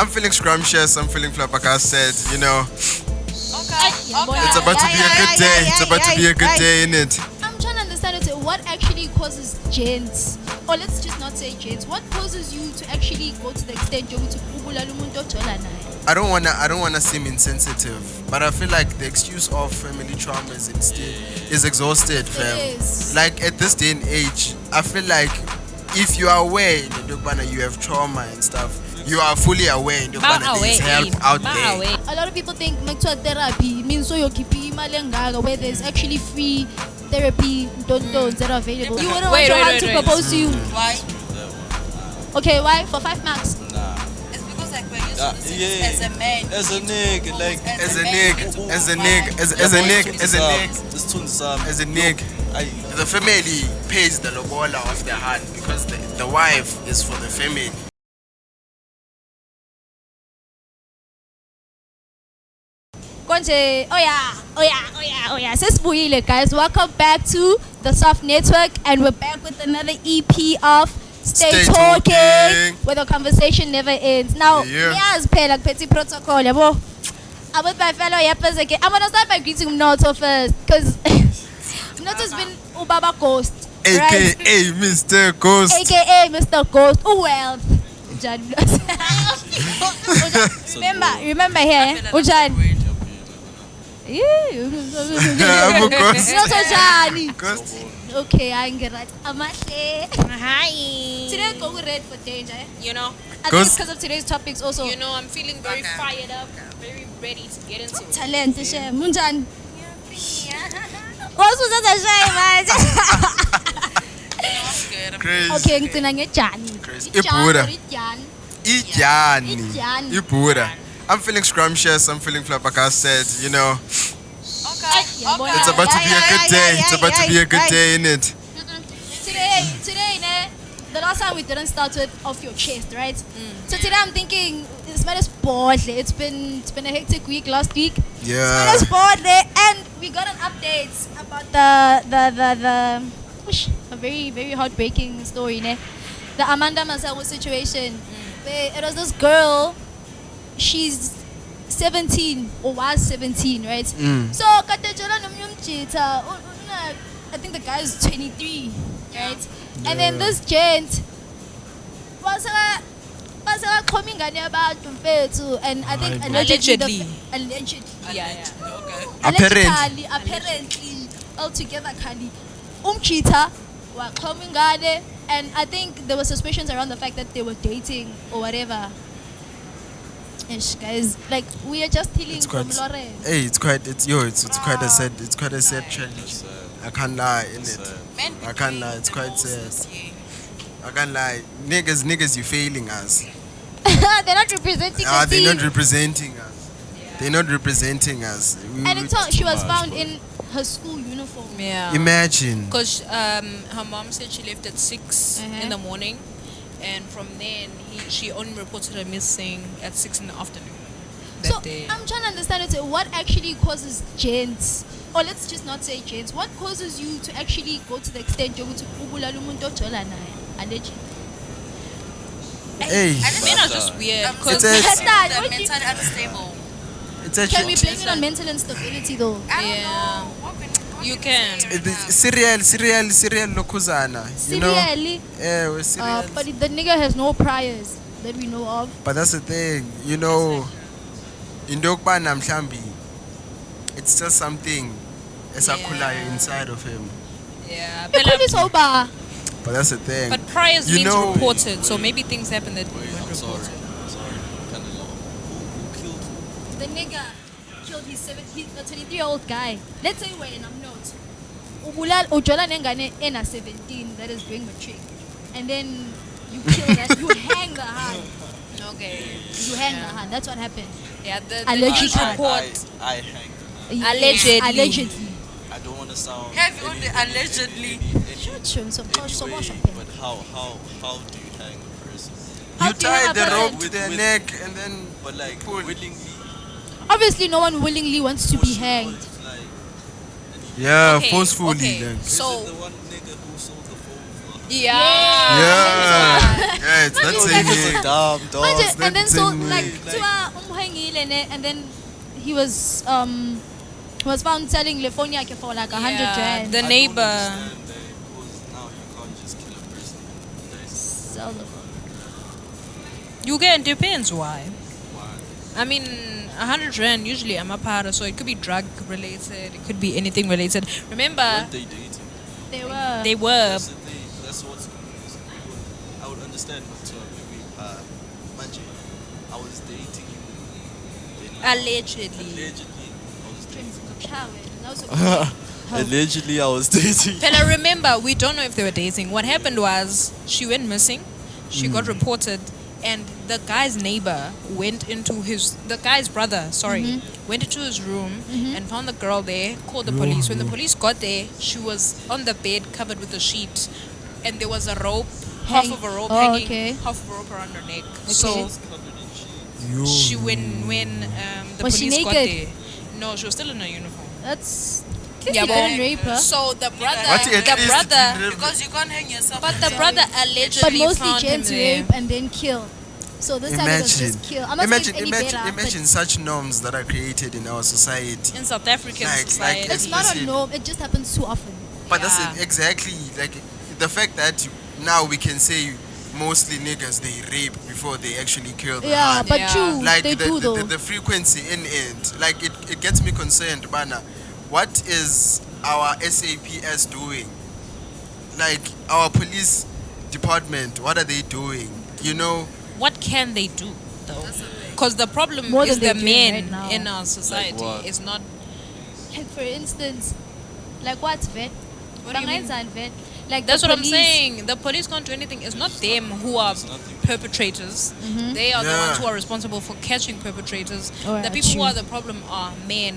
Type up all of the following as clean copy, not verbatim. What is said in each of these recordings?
I'm feeling scrumptious. I'm feeling flabbergasted. You know, Okay. it's about to be a good day. It's about to be a good day, isn't it? I'm trying to understand what actually causes gents, or let's just not say gents. What causes you to actually go to the extent you're to kubula lumuntu othola naye? I don't wanna seem insensitive, but I feel like the excuse of family trauma is exhausted, fam. is. Like at this day and age, I feel like if you are aware that you have trauma and stuff, you are fully aware that there's help out there. A lot of people think therapy means so you're keeping where there's actually free therapy that are available. You wouldn't want your hand to propose to you. Why? Okay, why? For 5 marks? It's because like we're used to this as a man. As a nigga, like As a nigga, the family pays the lobola off their hand because the wife is for the family. Oh yeah. Sesibuyile, guys. Welcome back to the Soft Network, and we're back with another EP of Stay Talking, where the conversation never ends. Now, yes, like petty protocol. I'm with my fellow yappers again. I'm gonna start by greeting Mnoto first, because Mnoto's been Ubaba Ghost, right? AKA Mr. Ghost. AKA Mr. Ghost. Wealth. Remember here, Ujan. I'm a ghost. Ghost. Okay, I'm right. Hi. Today I'm going red for danger. You know, I think it's because of today's topics also. you know, I'm feeling very fired up, very ready to get into it. Talent, share. Munjan. What's with that share, man? Crazy. Okay, ngicina ngejani. Crazy. Ijani. Ijani. I'm feeling scrumptious. I'm feeling flabbergasted. You know, Okay. it's about to be a good day. It's about to be a good day, isn't it? Today, the last time we didn't start with off your chest, right? So today I'm thinking it's been a sport. It's been a hectic week last week. Yeah. It's been a sport, and we got an update about the a very, very heartbreaking story, ne? The Amanda Masawu situation. Where it was this girl. She's 17 or was 17, right? So I think the guy is 23, right? And then this gent was coming about and I think allegedly. Yeah. Okay. Apparently altogether Kali cheater were coming and I think there were suspicions around the fact that they were dating or whatever. Guys, like we are just healing from Lauren. Hey, it's quite a sad challenge. I can't lie, innit? I can't lie, it's quite sad. I can't lie. Niggas, you failing us. They're not representing us. They're not representing us. They're not representing us. And it's all, she was found in her school uniform. Yeah. Imagine. Because her mom said she left at 6 in the morning, and from then she only reported her missing at 6 in the afternoon. So I'm trying to understand what actually causes gents, or let's just not say gents. What causes you to actually go to the extent you're to kubula lumuntu othola naye? Allegedly. Hey. Men are just weird. Because They're mentally unstable. Can we blame it on mental instability though? I don't Yeah. know. What can you can. Serial lokuzana. You know? Serially? Yeah, we're serial. But the nigga has no priors that we know of. But that's the thing, you know, in Dokbana Mhlambi, it's just something esakhulayo inside of him. Yeah. It could be sober. But that's the thing. But priors You means know- reported, so maybe things happen that weren't reported. Kind of low. Who killed? The nigga killed his 23-year-old guy. Let's say when I'm not. Ujola nengane ena 17 that is doing matric. And then you kill that, you hang the hand. Okay. You hang the hand. That's what happened. Yeah, the Alleged report. I hang. Allegedly. Allegedly. I don't want to sound. Have you only allegedly? Shoot, so But how do you hang a person? How You do you hang tie a the person? rope to their neck and then But like pull. willingly. Obviously, no one willingly wants to be hanged. It's like, Yeah, Okay, forcefully. okay. Like. is So it the one nigga who sold the phone for Yeah. Yeah, it's not saying Niggas are it. dumb, dog. Manje, and then so That's like it. Tua umhangile ne, and then he was found selling le phone yake for like 100 rand. The neighbor. Now you can't just kill a person. Sell the phone. You can, depends why. I mean, 100 rand usually I'm a para, so it could be drug related, it could be anything related. Remember, Weren't they dating? They were. That's the thing. That's what's confusing. I would understand, but maybe Manje, I was dating you. Then allegedly. Allegedly, I was dating. But I remember, we don't know if they were dating. What happened was she went missing, she got reported, and the guy's neighbor went into the guy's brother, went into his room and found the girl there, called the police. When the police got there, she was on the bed covered with a sheet, and there was a rope, half of a rope hanging, half of a rope around her neck. So she when the Was she police got naked? there, no, she was still in her uniform. That's Yeah, you but- didn't rape her. So the brother, What, at the least brother, you didn't- Because you can't hang yourself. but the brother allegedly But mostly found him gents there. rape and then kill. So this time it was just kill. I'm not saying it's any better, Imagine but such norms that are created in our society. In South African Like, society. it's not a Listen. norm. It just happens too often. But that's Yeah. it, exactly like the fact that now we can say mostly niggas they rape before they actually kill the Yeah, hand. but Yeah. true, Like they do though. the frequency in it, like it gets me concerned, Bana. What is our SAPS doing? Like our police department, what are they doing? You know, What can they do though? Because the problem More is than the they're doing men right now. in our society what? is not. Like for instance, like what's vet? What do you mean? Vet? Like That's the what I'm police- saying. The police can't do anything. It's not them who are perpetrators. They are the Yeah. ones who are responsible for catching perpetrators. Oh, yeah, The people who true. are the problem are men.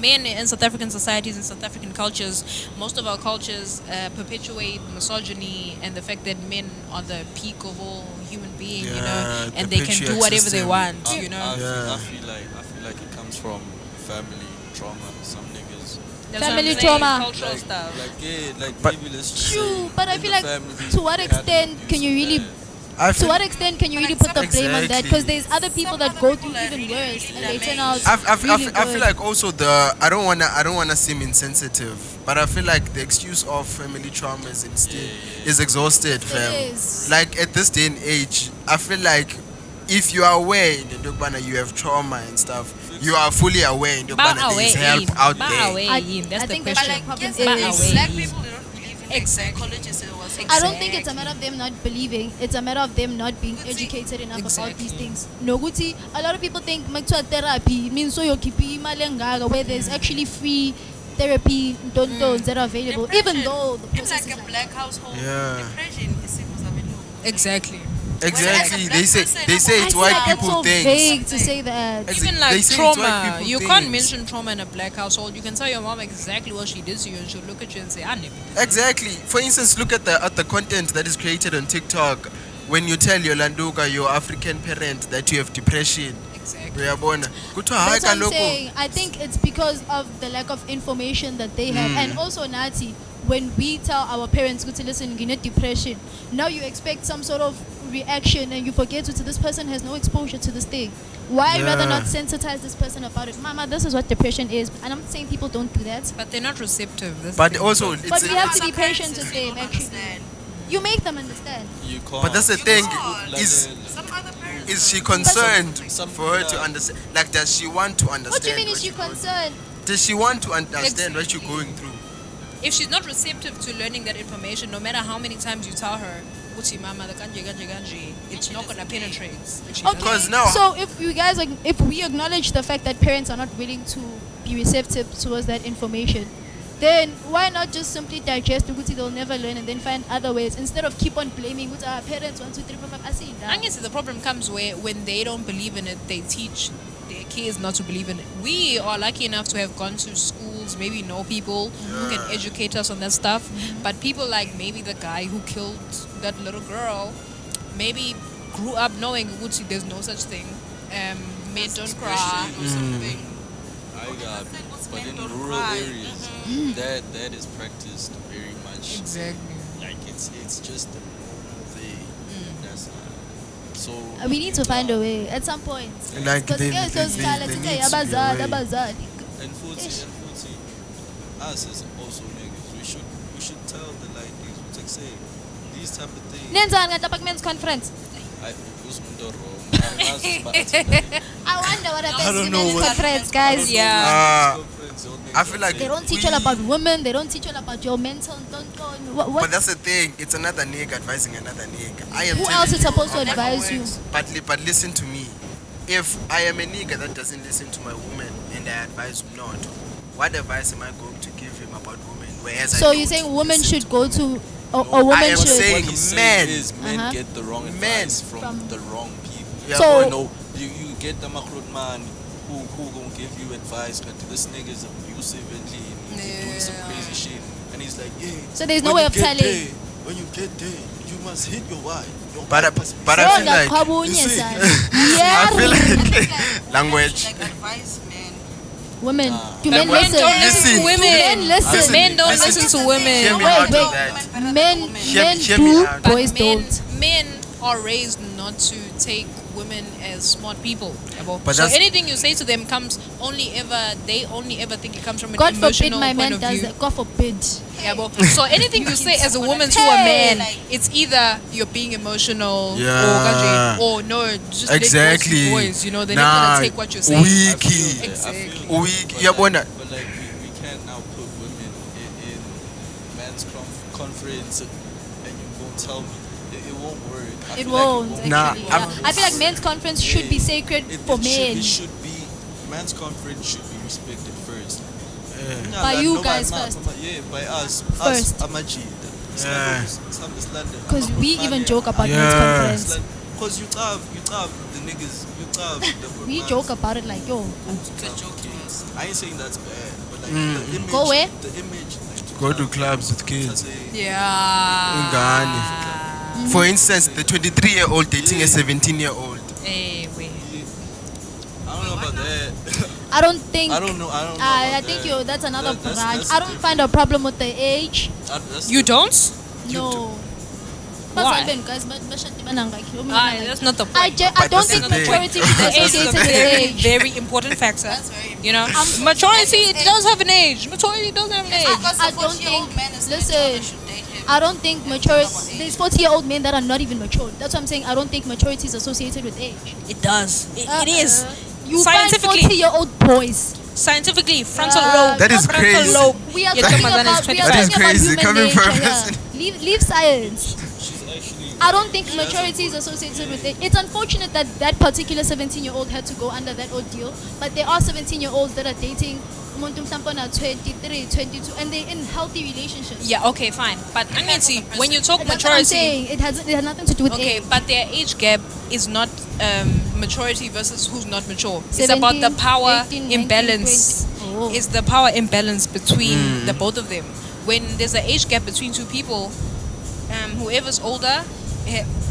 Men in South African societies and South African cultures, most of our cultures perpetuate misogyny and the fact that men are the peak of all human being, you Yeah, know, the and they can do patriarch whatever they system. want, you I know. Yeah. feel like it comes from family trauma. Some niggas. That's what I'm Family saying, trauma. cultural stuff. But- Maybe let's just True, say but I in feel the like family, to what they had extent to can you use really that. I to feel, what extent can you really put the blame on that? Because there's other people that go through even worse and they turn out really I feel good. like also I don't wanna seem insensitive, but I feel like the excuse of family trauma is exhausted, fam. is. Like at this day and age, I feel like if you are aware in the Dugbana you have trauma and stuff, you are fully aware in Dugbana there is help out there. That's I the think that's question. the problem Yes, is- But like, away. black people they don't believe in psychologists. I don't think it's a matter of them not believing. It's a matter of them not being educated enough about these Exactly. things. Noguti, a lot of people think makuthiwa therapy means so yokipi imali engaka, where there's actually free therapy that are available, even though the It's process like is a black household. Yeah. Depression is same as a Exactly. Exactly. Whereas a They say black it's person- white that's people so things. vague to say that. Ex- Even they like say it's white trauma, people you can't things. mention trauma in a black household. You can tell your mom exactly what she did to you, and she'll look at you and say, "I never." Exactly. For instance, look at the content that is created on TikTok. When you tell your Landuka, your African parent, that you have depression, Exactly. uyabona. Kuthiwa, "Hayi That's what I'm kaloku." saying. I think it's because of the lack of information that they have. And also, Nati, when we tell our parents, "Go to listen, you need depression," now you expect some sort of reaction and you forget to this person has no exposure to this thing. Why rather Yeah. not sensitize this person about it? Mama, this is what depression is. And I'm not saying people don't do that. But they're not receptive. That's But the thing. also, it's But we have to Some be patient parents with just them, don't actually. understand. You make them understand. You can't. but that's the thing. can't. Is Some other parents. is she concerned Some- for her to yeah. understand? Like, does she want to understand? What do you mean is she you're going- concerned? Does she want to understand what you're going through? If she's not receptive to learning that information, no matter how many times you tell her, "Uti mama, the kanji, kanji, kanji," it's not gonna penetrate. If she Okay. Because now- So if you guys, if we acknowledge the fact that parents are not willing to be receptive towards that information, then why not just simply digest Uguti, they'll never learn, and then find other ways instead of keep on blaming Uguti, our parents 1, 2, 3, 4, 5. I see I that. guess the problem comes where when they don't believe in it, they teach their kids not to believe in it. We are lucky enough to have gone to schools, maybe know people who can educate us on that stuff. But people like maybe the guy who killed that little girl, maybe grew up knowing Uguti, there's no such thing. Men don't cry. Or something. I got, Most but men in don't rural cry. areas, that is practiced very much. Exactly. Like it's just a normal thing. That's so. We need to find a way at some point. Like Because they again, those need talents, to okay, be a abazali, way. abazali. And 40, us as also niggas, we should tell the ladies, we like say these type of things. Nenzani ngata men's conference. I was wrong. I wonder what happens don't in know men's what- conference, guys. Yeah. I feel like They don't teach all about women. They don't teach all about your mental. What? But that's the thing. It's another nigga advising another nigga. I am Who telling else is you, supposed to advise you? But listen to me. If I am a nigga that doesn't listen to my woman and I advise him not, what advice am I going to give him about women? Whereas So I you're don't saying women listen should to- go to, or I women am should. saying What he's men. saying is men Uh-huh. get the wrong Men. advice from the wrong people. Yeah, So- You know, you get the macro man who gonna give you advice, but this nigga is abusive and he doing some crazy shit, and he's like, yeah. So there's no when way you of get telling. there, when you get there, you must hit your wife. Your But wife must be but I Oh, feel like ngakhabunye you see. sana. I Yeah. feel like Like, language. Like advise men. Women. Do But men men listen? don't listen to Listen. women. Men listen. Men don't Listen. listen to Hear women. me Wait, out wait. on that. Men Hear me do, out. But boys don't. men are raised not to take women as smart people. But So that's- anything you say to them comes they only ever think it comes from an God forbid emotional my point man of does view. that. God forbid. So anything you say as a woman to a Hey. man, it's either you're being emotional Yeah. or no, just Exactly. let boys, you know, they're Nah, not gonna take what you're saying. Wiki. Exactly. Weak. Yeah, boy, nah. But like we can't now put women in men's conference and you won't tell me it won't work. I It feel like won't. Nah, Actually. I'm- Yeah. I feel like men's conference should be sacred for men. It should be men's conference should be respected first. By you guys first. Yeah, by us. First. Us, Amaji. Yeah. Because we even joke about men's Yeah. conference. Because you have the niggas, you have the We joke about it like, yo, Good joke to us. I ain't saying that's bad, but like the image. Go where? The image. Like, Go to clubs with kids. Yeah. For instance, the 23-year-old dating a 17-year-old. Hey, wait. I don't know about that. I don't think. I don't know. I don't know. I about think that. that's another That's branch. I don't find a problem with the age. You don't? No. Why? Guys, That's not the point. I But don't that's think the thing. maturity should be Age is associated a with very, age. very important factor. That's very You know, I'm- maturity does have an age. Maturity does have an age. I don't think- listen, I don't think maturity. There's 40-year-old men that are not even mature. That's what I'm saying. I don't think maturity is associated with age. It does. It is. You find Scientifically. 40-year-old boys. Scientifically, frontal Uh, lobe. That is frontal crazy. lobe. We are Your talking Ramadan is about. We are 25. That is talking about crazy, human coming from a nature. person. Leave science. She's actually. I don't think maturity is associated with it. It's unfortunate that that particular 17-year-old had to go under that ordeal. But there are 17-year-olds that are dating umuntu mhlawumbe na 23, 22, and they're in healthy relationships. Yeah, okay, fine. But I mean, see, when you talk That's what I'm maturity, saying. It has nothing to do with okay, age. but their age gap is not maturity versus who's not mature. It's 17, about the power 18, 19, imbalance. 20. Oh. It's the power imbalance between the both of them. When there's an age gap between two people, whoever's older,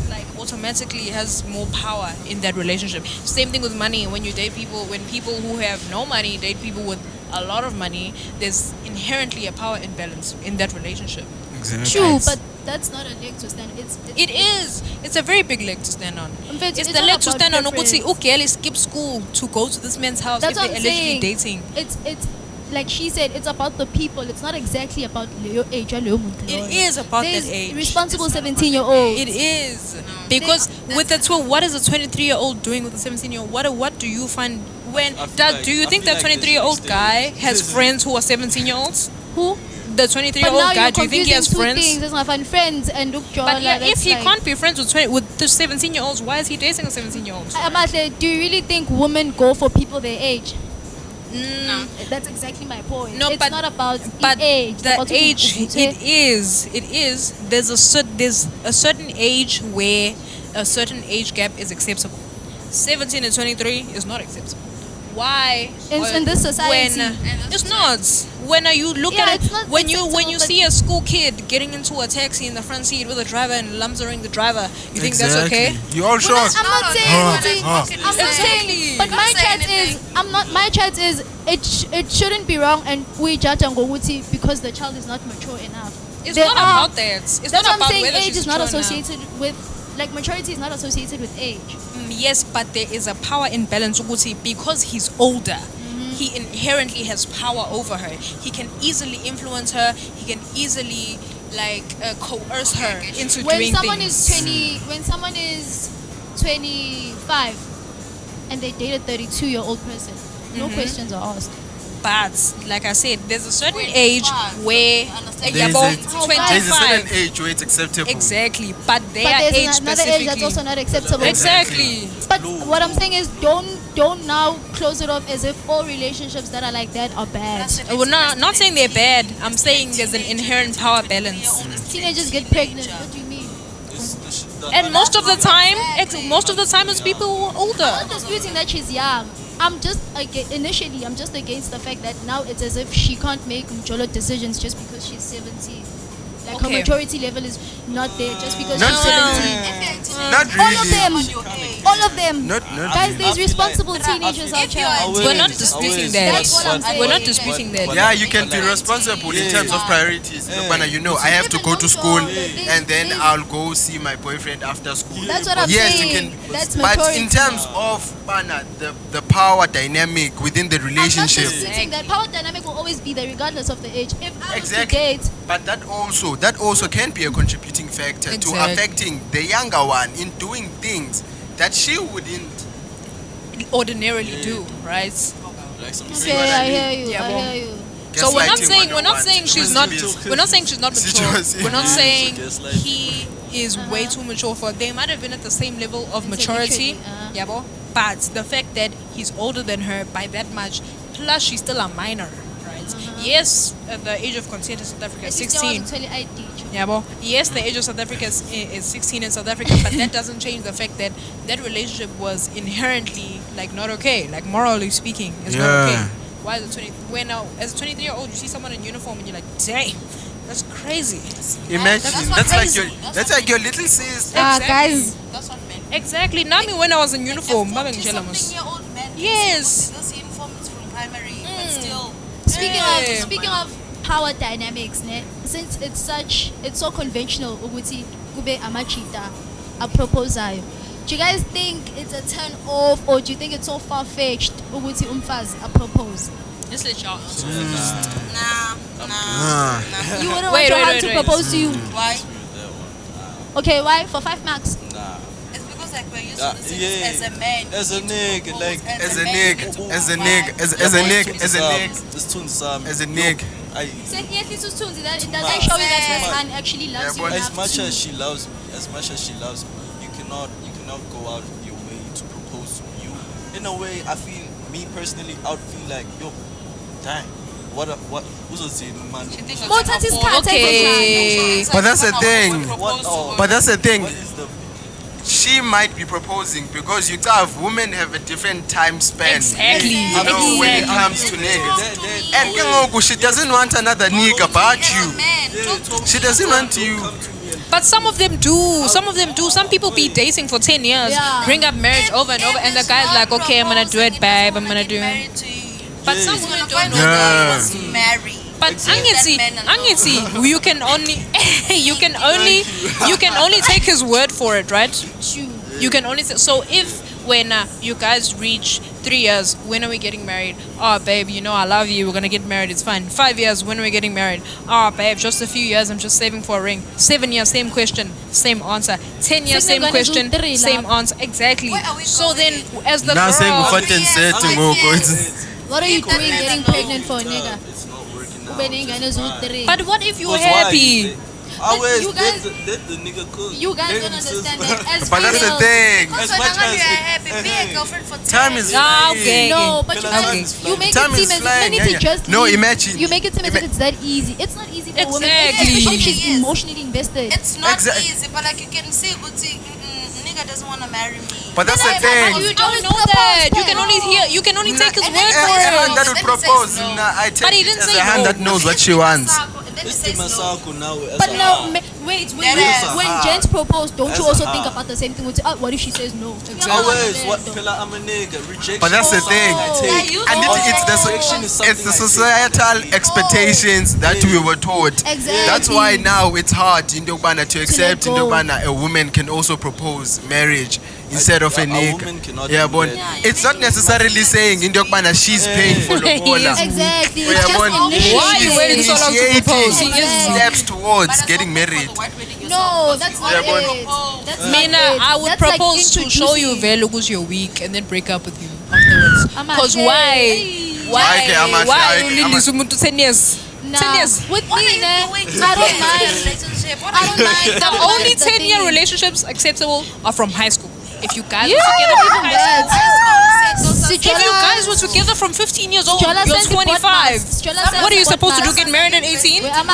like automatically has more power in that relationship. Same thing with money. When you date people, when people who have no money date people with a lot of money, there's inherently a power imbalance in that relationship. Exactly. True, but that's not a leg to stand. It is. It's a very big leg to stand on. In fact, It's it's the all leg to about stand on. preference. Ukuthi ugirl skip school to go to this man's house That's if what they're I'm allegedly saying. dating. It's like she said. It's about the people. It's not exactly about your age. It is about There's that age. responsible 17-year-old. It is because with the two, what is a 23-year-old doing with a 17-year-old? What do you find when? I feel like- Do you I think feel that like 23-year-old this guy is- has friends who are 17-year-olds? Who? The But 23-year-old now guy, you're do you think he has confusing two friends? things. There's not find friends and look, But yeah, if he can't be friends with the 17-year-olds, why is he dating a 17-year-old? Amate, do you really think women go for people their age? No. That's exactly my point. No, it's but- not about But age. It's the about age, ukuthi it is. There's a certain age where a certain age gap is acceptable. 17 and 23 is not acceptable. Why? In this society. When it's not. When you look Yeah, at it's it, not when you acceptable, but- see a school kid getting into a taxi in the front seat with a driver and lumsering the driver, you think that's okay? You all Well, shocked. I'm not saying. I'm not saying. Exactly. But my I'm saying chat is. anything. I'm not. My chat is. It shouldn't be wrong, and we judge and go with it because the child is not mature enough. It's There not are- about that. It's That's not what I'm about saying. whether Age she's is not mature now. associated with, like, maturity is not associated with age. Yes, but there is a power imbalance ukuthi because he's older. He inherently has power over her. He can easily influence her. He can easily coerce her into When doing someone things. when someone is 25 and they date a 32-year-old person, no questions are asked. But like I said, there's a certain Wait, age but where understand There's about a, Oh, there's a certain 25. age where it's acceptable. Exactly, but they But are there's age another age specifically. that's also not acceptable. Exactly. But what I'm saying is, don't now close it off as if all relationships that are like that are bad. We're not saying they're bad. I'm saying there's an inherent power balance. Teenagers get pregnant. What do you mean? And most of the time, it's people who are I'm older. not disputing that she's young. I'm just against the fact that now it's as if she can't make Mjolo decisions just because she's 17. Like her Okay. maturity level is not there just because Not she's 17. Not All of really. them. All of them. Not Guys, there's responsible teenagers out here. We're not disputing that. That's what I'm saying. We're not disputing that. Yeah, you can be responsible in terms of priorities. Bana, you know, I have to go to school and then I'll go see my boyfriend after school. That's what I'm Yes, saying. you can. That's But maturity. in terms of Bana, the power dynamic within the I'm not relationship, disputing that power dynamic will always be there regardless of the age. If I was Exactly. to date, but that also can be a contributing factor to Exactly. affecting the younger one in doing things that she wouldn't. Ordinarily do, right? Like some okay, I hear you. Yeah, I well, hear you. So we're not Gaslighting saying 101. she's not mature. Situation. We're not saying Gaslighting. he is way too mature for. They might have been at the same level of maturity, Intellectually, yeah, but the fact that he's older than her by that much, plus she's still a minor, right? Yes, the age of consent in South Africa is 16. Yeah, but yes, the age of South Africa is 16 in South Africa, but that doesn't change the fact that that relationship was inherently not okay, morally speaking, it's not Yeah. okay. Why is it 20? When as a 23-year-old you see someone in uniform and you're like, dang, that's crazy. Imagine That's that's like your little sis. Guys, That's what men. Exactly. Nami when I was in uniform, A Mama ngitshela mos. 40-something-year-old man. Yes. Those uniforms from primary, but still. speaking of power dynamics, ne, since it's so conventional ukuthi kube amachita aproposayo. Do you guys think it's a turn off, or do you think it's so far-fetched ukuthi umfazi apropose? Let's let y'all answer. Nah. You wouldn't Wait, want your wait, husband wait, to wait. propose to you. Why? Okay, why? For 5 marks. Nah. It's because we're used to this Yeah. as a man. As a you need to nigga, propose like, as a man, nigga, you need to as a provide. nigga, as a nigga, as a nigga, It's Tunsam. as a nigga. It doesn't show you that this man actually loves you Yeah, but enough As much to- as she loves me, you cannot go out of your way to propose to me. In a way, I feel, me personally, I would feel like, yo, dang, who's a man? More times it's can't take Okay. his But that's the thing. What? Oh, But that's the thing. what is the? She might be proposing because you have women have a different time span. Exactly. You know, when it comes to niggas. And kengoku, she doesn't want another nigga but you. She doesn't want you. But some of them do. Some people be dating for 10 years, Yeah. bring up marriage over and over, and the guy's like, okay, I'm gonna do it, babe. I'm gonna do it. But some He's women gonna don't find know out that. that he wants to marry. But Angitsi, you can only take his word for it, right? You can only so if when you guys reach 3 years, when are we getting married? Oh, babe, you know I love you. We're gonna get married. It's fine. 5 years, when are we getting married? Oh, babe, just a few years. I'm just saving for a ring. 7 years, same question, same answer. 10 years, same question, same answer. Exactly. Where are we So then, going? as the Now saying girl, Ufaten said to Moko. What are you doing getting pregnant for a nigga? It's not working out. Ube nengane eziwu-3. but what if you're Because why? happy? Always you guys- let the nigga cook. You guys Let don't him understand sister. that as But that's the females- thing. Because As much when as you are it- happy, be a girlfriend for 10. Time is Ah, flying. okay. No, but you Okay. guys, you make Time it is seem as flying, if yeah. just No, leave. imagine. You make it seem as if it's that easy. It's not easy for women, Exactly. especially if she's Yes. emotionally invested. It's not Exact- easy, but like you can see, nigga doesn't want to marry me. But that's the But thing. You don't know that. You can only hear. You can only take his And word then for A he it. hand that would Then he propose, says no. nah, I But take he it didn't as say a hand no. that knows what she wants. Then he It's says the no. Masako now. But now, Wait, That is when hard. gents propose, don't you That's also think hard. about the same thing? What if she says no? Always, what fella, I'm a nigga. Rejection. But that's the is something thing. I take. you And know. Rejection is something it's the I take. societal expectations that we were taught. Exactly. That's why now it's hard in Dogbana to accept in go. Dogbana a woman can also propose marriage instead of a A nigga. woman cannot Yeah, do but that. it's not necessarily saying in Dogbana she's paying for Lobola. Exactly. Yeah, It's just but initiating. Why are you waiting so long to Initiating propose? Exactly. steps towards getting married. No, that's not Yeah, but- it. That's not Mina, it. I would That's like propose to show you introducing. vele because you're weak and then break up with you afterwards. Because Hey. Okay, I'm why okay, I'm ulilisa umuntu 10 years? Nah. 10 years. With What are me, you ne, doing to I don't get into a mind. relationship? What I are don't you mind. doing? The I don't only mind the 10-year thing. relationships acceptable are from high school. If you guys Yeah, were together from even high school, that. if you guys were together from 15 years old, Jola you're sends the 25. podcast. What are you supposed to do? Get married at 18? Wait, Ama,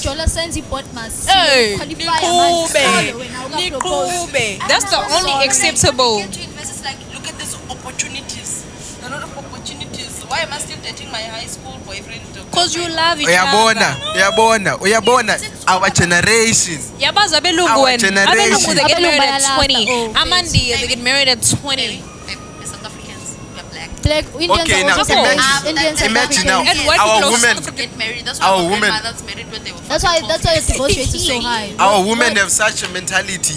Jola sends the podcast. Hey, Qualify, Nikube. Ama. Now we propose. Nikube. That's the only acceptable. Get to invest, it's like, look at these opportunities. A lot of opportunities. Why am I still dating my high school boyfriend? Because you love each Uyabona, other. uyabona, our generation. Yabazi abelungu Our when generation. abelungu they get married at Abelungu 20. bayalasta. Oh, Amandi they get married at 20. We're South Africans. We're black. Black Indians Okay, are now also imagine- black. Indians are imagine Africans. now, And white our people also women, Get married. That's Our why my women- grandmothers married when they were That's why the divorce rate is so high. our women have such a mentality.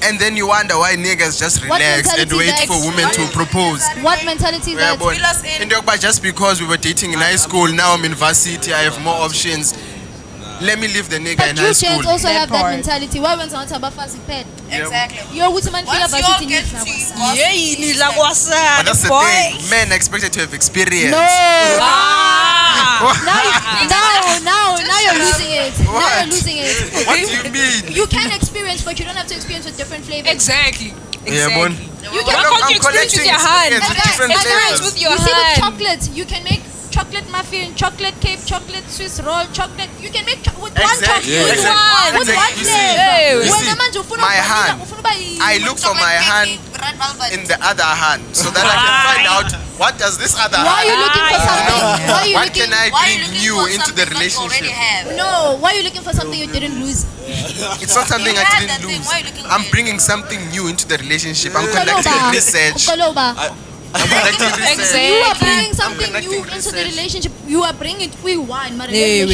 And then you wonder why niggas just What relax and mentality wait is for that? women to propose. What mentality is that? Uyabona? Fill us in. And Dogba, just because we were dating in high school, now I'm in varsity, I have more options. Let me leave the nigga But in you high gents school. also That have that part. mentality. Why when someone about fast pet? Exactly. You're with man feel Once you all varsity get needs to now. Yay, nidla But kwasana, that's the boy. thing, men are expected to have experience. No. Ah. Now you're losing it. Now What? you're losing it. What do you mean? You can experience, but you don't have to experience with different flavors. Exactly. Yeah, bon. You Why can Look, can't I'm you experience with collecting your hand? experience with different Experience flavors. with your you see with hand. chocolate, you can make chocolate muffin, chocolate cake, chocolate Swiss roll, chocolate. You can make with one Exactly. chocolate. With one. With one Exactly. You see, flavor. you When see, a man ufuna my vanilla, hand. ufuna uba- I look for my hand in the other hand so that I can find out what does this other Why are you hand. looking for something? Why are you What looking? can I Why are you bring looking new for into the something that you already relationship? have? No, why are you looking for something you didn't lose? It's not something You I had didn't that thing. lose. Why are you looking I'm for it? bringing something new into the relationship. I'm conducting Ukoloba. research. Ukoloba. I'm conducting research. Exactly. You are bringing something connecting new into the research. relationship. You are bringing it. We wine, but Yeah,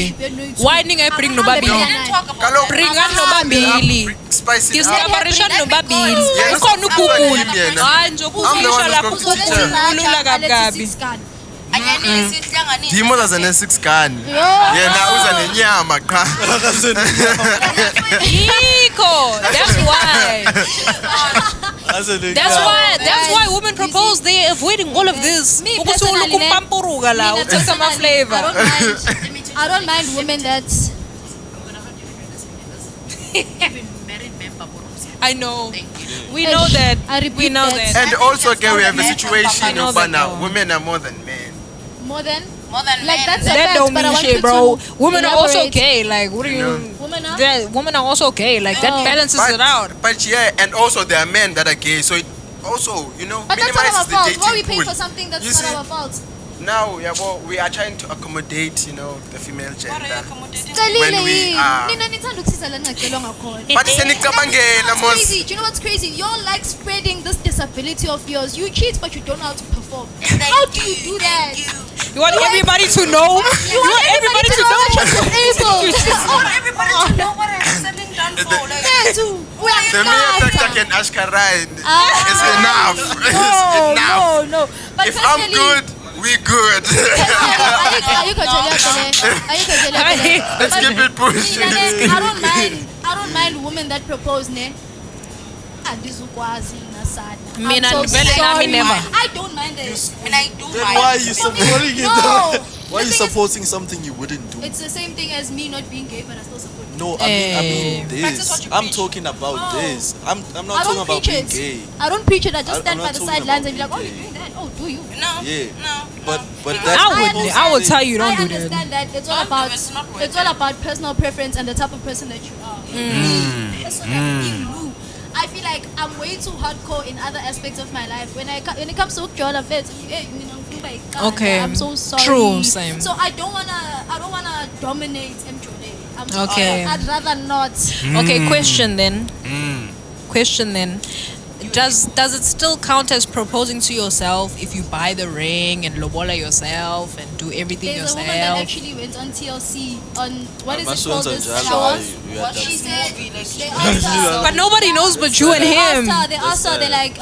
Why ninga bring no baby? We didn't talk about Kalo- that. Bringa nobabili. Spice it up. Discoveration nobabili. Yeah, Ukhona that's ukugula. what I'm Hayi I'm the nje one lapho who's going to teach her. uzolula kabi. Anyanisi, sihlanganise. Dimo zaza ne-6 gun. Yo. Yena uza nenyama qha. Yikho. That's why. That's why women propose. They're avoiding all of this. Me Ukuthi personally, ulokhu ne- upampuruka la, Me uthatha ama personally, flavor. I don't mind women that I know. Thank you. We know that. I repeat We know that. that. And also, okay, we have a I situation know of that now though. women are more than men. more than More than like men. that's a That fact, don't but I mean want shit, you bro. to Women are also elaborate. gay. Like, what do you? Women are? Women are also gay. Like that Oh. balances it out. But yeah, and also there are men that are gay, so it also, you know, But that's not our minimizes the fault. dating Why are we paying pool. for something that's You not see, our fault? now, yeah, well, we are trying to accommodate, you know, the female What are you gender. accommodating? Celile we yini? are- Nina nithanda ukusiza la ningacelwa ngakhona. But You know senicabangela what's mos. crazy? Do you know what's crazy? You're like spreading this disability of yours. You cheat, but you don't know how to perform. How do you do that? You want everybody to know. You want everybody to know. that you're disabled. I want everybody to know what I'm selling down for. Like, Yeah, too. We are The mere fact I not. can ashkara Ah. is enough. No, It's enough. no. But If I'm personally- good, we good. Ayikho nje. Let's keep it pushing. I don't mind women that propose, ne? Andizukwazi nasana. I'm Mina so vele nami sorry. never. I don't mind it. and I do Then mind. why are you supporting it? No. Why are you The thing is, supporting something you wouldn't do? it's the same thing as me not being gay, but I still support it. No, I mean Practice what this. you I'm preach. talking about No. this. I'm I not talking don't about preach being it. gay. I don't preach it. I just I'm stand by not the talking sidelines and about be like, oh, being you're doing that. Oh, do you? No. Yeah. No. But Because that's I would tell you I don't do that. understand that. It's all Don't do about it, it's not worth it's all about personal preference and the type of person that you are. Personally, you. I feel like I'm way too hardcore in other aspects of my life. When it comes to Jola Feds, Okay. I'm so sorry. True, same. So I don't wanna dominate MJ. Okay. I'd rather not. Okay, question then. Does it still count as proposing to yourself if you buy the ring and lobola yourself and do everything There's a woman that yourself? actually went on TLC on what is My it called? sons are This jealous. show. Watch She this said movie, like, they asked her. But nobody knows but you and him. They asked her, they're like,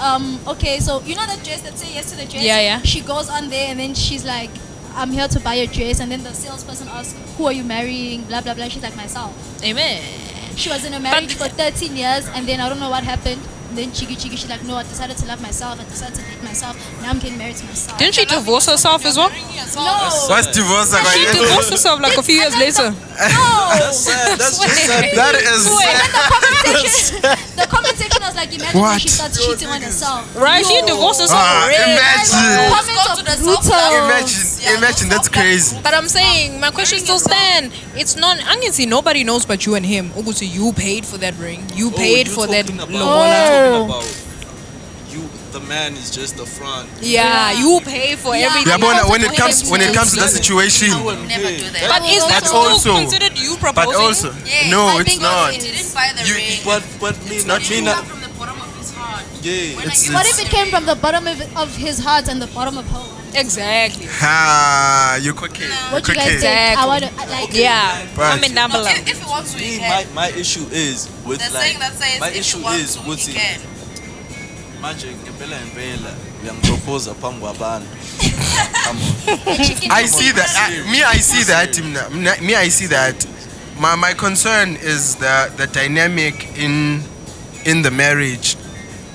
okay, so you know that dress that say yes to the dress? Yeah. She goes on there and then she's like, I'm here to buy a dress. And then the salesperson asks, who are you marrying? Blah, blah, blah. She's like, myself. Amen. She was in a marriage for 13 years and then I don't know what happened. And then cheeky, she's like, no, I decided to love myself. I decided to date myself. Now I'm getting married to myself. Didn't she divorce herself as well? No. What's divorce? She divorced herself like a few years later. No. That's sad. That's just sad. That is The comment section was like, imagine when she starts cheating on herself. Right? She divorced herself already. imagine. Comments Go are to the brutal. Imagine, that's crazy. But I'm saying my question still stands. It's not. I can see nobody knows but you and him. Ugusi, you paid for that ring. You paid for that lobola. You, the man is just the front. Yeah, you pay for everything. Yeah, but when it For comes to that him. situation, I would never do that. But is that But still also- considered you proposing? but also Yeah, no, I it's think not. He didn't buy the You- ring. But me It's not not me come not. from the bottom of his heart. Yeah. When It's- I What give if him it came from the bottom of his heart and the bottom of her heart? Exactly. Ha, you cooking. What you guys cooking. think? I Exactly. want to like. Yeah. But- Comment down below. If he wants to, he Me, can. my issue is with The like saying that says my if issue he wants is to, with he it. can. Manje ngempela uyangipropose phambi kwabantu. Come on. I see that. I see that. Me, I see that. My concern is the dynamic in the marriage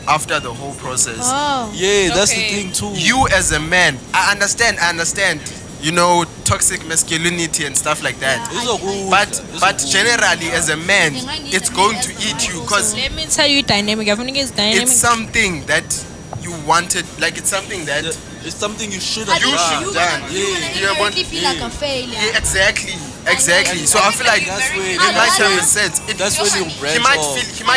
after the whole process. Oh. Yeah, that's the Okay. thing too. You as a man, I understand. You know, toxic masculinity and stuff like that. But generally, as a man, it's going to eat you because Let me tell you dynamic. I think it's dynamic. it's something that you wanted. Like it's something that It's something you should I have think You done. should you're done. gonna, you're gonna Yeah, inherently but- feel like a failure. yeah, exactly. So I feel like That's where it might have a rather- sense. that's when you branch He might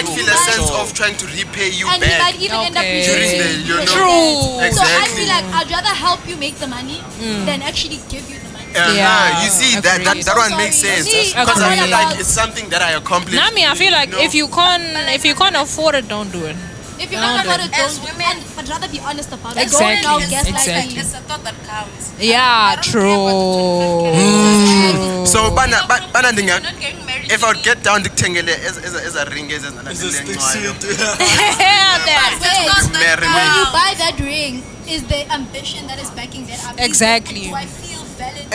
off. feel a sense of trying to repay you And he might back. even end up Okay. During the, resenting you you know- for True. that. So I Exactly. feel like I'd rather help you make the money than actually give you the money. Yeah, You see agreed. that one makes Sorry, sense me, because I feel Agreed. like it's something that I accomplished. Nami, I feel like No. if you can't afford it, don't do it. If you're not about it, As don't. women- And I'd rather be honest about it. Exactly. Don't now It's- gaslight exactly. me. It's a thought that counts. Yeah, I don't care what true. So bana You're not getting married if to I would me. get down to Tengele as a ring as an It's a stick ncwayo. shit. Yeah, that. Wait, not that marry me. when you counts. buy that ring, is the ambition that is backing that up? Is Exactly. Do I feel valid?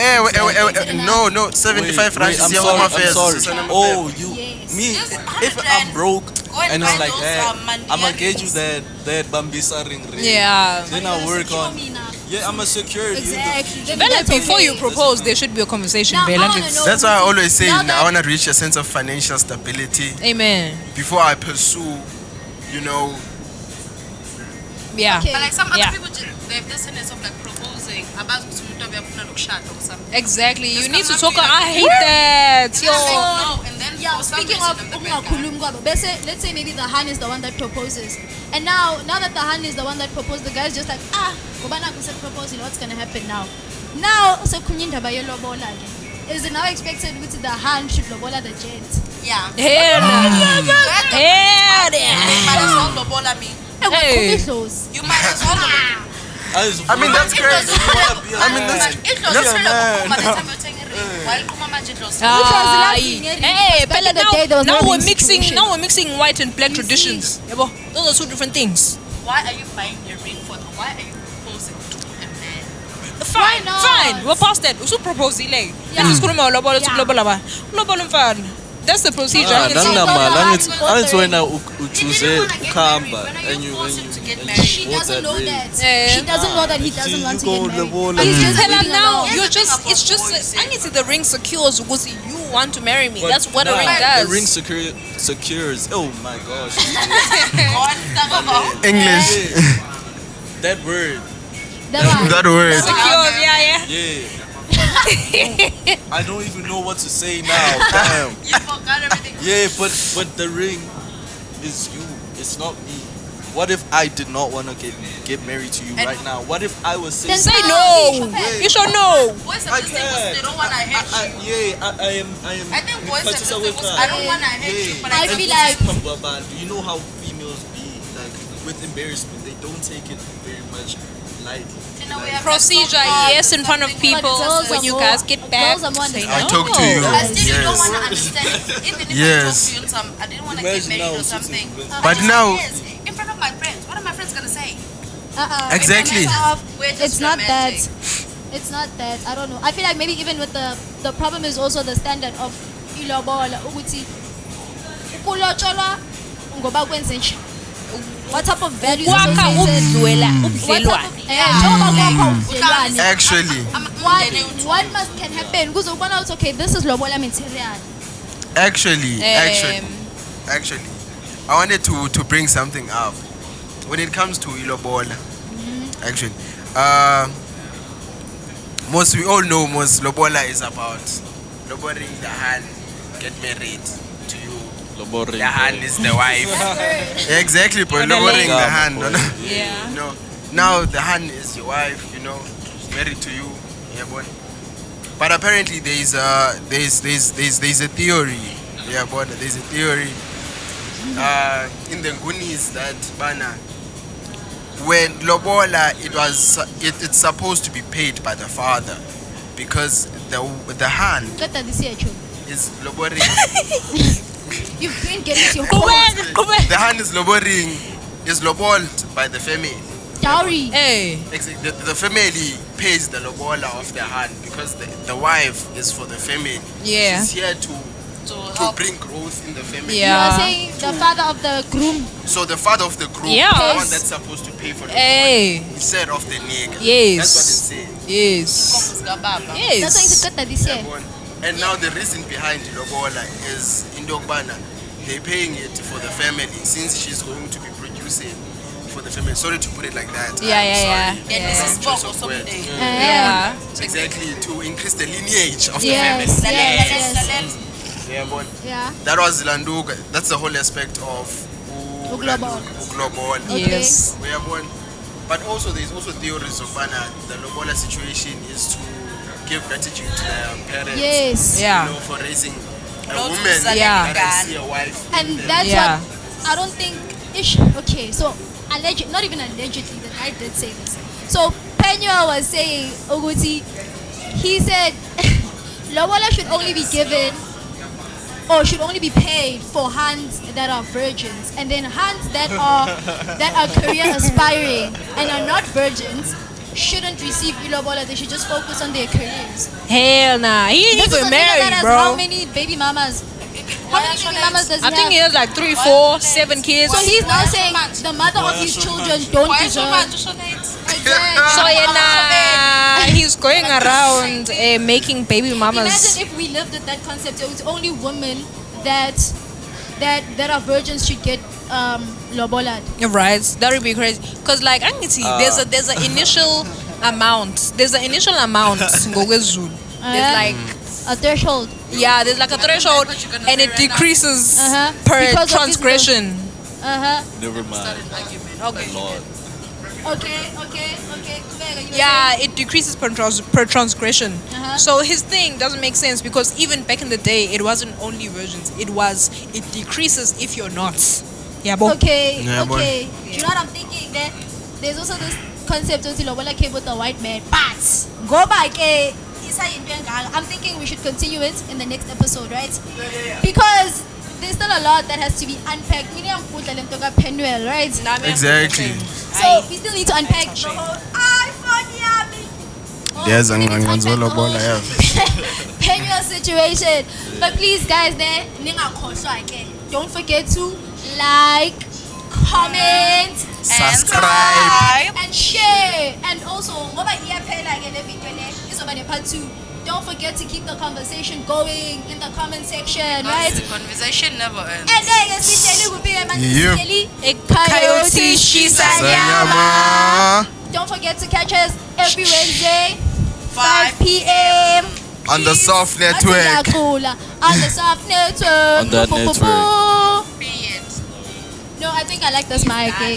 No, 75 Wait, rands I'm is sorry. your I'm affairs. sorry. Oh, you, Yes. me. Just If 100 I'm broke Go and and it's buy like those, that, Mandiya I'ma get you rings. that Bambisa ring. Yeah. Then I work on. Me now. Yeah, I'm a security. Exactly. Then Bella, that's before okay. you propose, there should be a conversation. Now, Bella. I wanna know- That's why I always say Now I that- want to reach a sense of financial stability Amen. before I pursue, you know. Yeah. Okay. But like some other Yeah. people, they have this sense of like proposing about something. Exactly. You Just need to come talk. up I with- hate that. Yo. No, and then Yeah, for some speaking reason of I'm the bad guy. ungakhulumi let's say maybe the Han is the one that proposes. And now that the Han is the one that proposed, the guy's just like, ngoba naku proposing, what's gonna happen now? Now sekukhulunywa indaba yelobola ke. Is it now expected with the Han should lobola the gent? Yeah. Hell no. Hell You might yeah. as well lobola me. Hey. You might as well lobola. I mean, that's crazy. I mean, that's Hey, Back Bella, in the day, there was now no we're ring mixing. situation. Now we're mixing white and black You traditions. Yabo, those are two different things. Why are you buying a ring for them? Why are you proposing to a man? Fine, not? fine. We're past that. Usu propose ile. Yeah. Sikhuluma lobola Yeah. lobola ba. Lobola mfana. That's the procedure. Ah, I can see. angithi wena He uchoose didn't wanna get ukuhamba married. When and you you force him to get and married. She bought doesn't that know ring. that. Yeah. She doesn't know that he You doesn't see, want to you get go married. lobola. He's just Tell her leaving now. alone. Here's You're the thing just. about It's just. boys, I need to the ring secures because you want to marry me. But That's what a nah, ring does. The ring secures. Oh my gosh. God, talk about. English. That word. That word. Secures. Yeah. Yeah. I don't even know what to say now. Damn. You forgot everything. Yeah, but the ring is you. It's not me. What if I did not want to get married to you And- right now? What if I was saying, Then Say no, no. Wait. You should know. Boys I have to say because they don't want to hurt you. I am. I think boys have to say with because her. I don't want to hurt you, but I I feel feel like- Do you know how females be like with embarrassment? They don't take it very much lightly. in a way I've Procedure, got yes, in front of something people. like girls When are you more- guys get back, girls are more say I no. talk to you. I still Yes. don't want to understand. Even if Yes. I talk to you in some, I didn't want to get Imagine married now, or something. But now- Yes, in front of my friends. What are my friends gonna say? Exactly. We're just It's not that. romantic. It's not that. I don't know. I feel like maybe even with the problem is also the standard of ilobola ukuthi ukulotsholwa ngoba kwenze nje. What type of values Kwakha associated? ubudlelwane. What type Ubudlelwane. of njengoba kwakha ubudlelwane. Actually, What must can happen? Because ubona ukuthi okay, this is lobola material. actually, Um, I wanted to bring something up when it comes to ilobola. Actually, we all know most lobola is about lowering the hand, get married to you. The hand is the wife. Exactly, but lowering the hand. No, no. Yeah. No. Now the hand is your wife. You know, she's married to you. Yeah, boy. But apparently there's a theory. Yeah, boy. There's a theory in the Goonies that bana when lobola it's supposed to be paid by the father because the hand Qeda this year, Chu. is lowering. You've been getting to your Qhubeka, qhubeka. The hand is loboled by the family. dowry. Hey. The family pays the lobola of the hand because the wife is for the family. Yeah. She's here to To help. bring growth in the family. You Yeah. are saying the father of the groom. So the father of the group Yeah. is the Pays. one that's supposed to pay for the Hey. lobola instead of the nigga. Yes. That's what it's saying. Yes. Baba. That's why Yes. it's Qeda this year. And now the reason behind the lobola is in Dogbana, they're paying it for the family since she's going to be producing for the family. Sorry to put it like that. Yeah, I'm yeah, sorry. yeah. And Yeah. this is Choice Boko of word. someday. Yeah. Exactly, to increase the lineage of Yes, the family. yes. Yeah, but Yeah. that was Landuga. That's the whole aspect of Uglobola. Uglobola. Okay. Yes. We are born. But also there's also theories of the lobola situation is to give gratitude to their parents. Yes. Yeah. You know, for raising a Not to woman select Yeah. that I see a wife. And in them. that's Yeah. what I don't think ish. Okay, so not even allegedly, the guy did say this. So Peña was saying Oguti, he said lobola should only be given or should only be paid for hands that are virgins, and then hands that are career aspiring and are not virgins shouldn't receive ilobola. They should just focus on their careers. Hell nah. He ain't This is even a nigga that married, has bro. how many baby mamas? How many baby mamas does he I think he have? has like 3, 4, 7 kids. So he's now Why so saying much? the mother of his children don't Why so deserve. much? So late. Exactly. So yeah, he's going around making baby mamas. Imagine if we lived with that concept. It's only women that are virgins should get lobola. Right, that would be crazy. Cause like I can see there's an initial amount. There's an initial amount ngokwezulu. There's like A threshold. there's like a threshold What you gonna and say it right now? decreases Because per of transgression. Never mind. Okay. Lord. Okay. Kubeka, you were Yeah, it decreases per transgression. Uh-huh. So his thing doesn't make sense because even back in the day, it wasn't only virgins. It decreases if you're not. Yeah, saying- but Okay. Yeah, boy. Okay. Do you know what I'm thinking? That there's also this concept of lobola came with the white man. But go back. I'm thinking we should continue it in the next episode, right? Because there's still a lot that has to be unpacked. We need to Penuel, right? Exactly. So we still need to unpack the whole iPhone There's we need to an unpack the whole lobola, yeah. Penuel situation. But please, guys, don't forget to like, comment, Subscribe. and share. And also, part 2. Don't forget to keep the conversation going in the comment section, right? The conversation never ends. And then siteli kupika manje Yeah. siteli Coyote Sanyama. Don't forget to catch us every Wednesday 5 5 p.m. On the Soft Network. On the Soft Network. On that network. Period. No, I think I like this mic. Okay?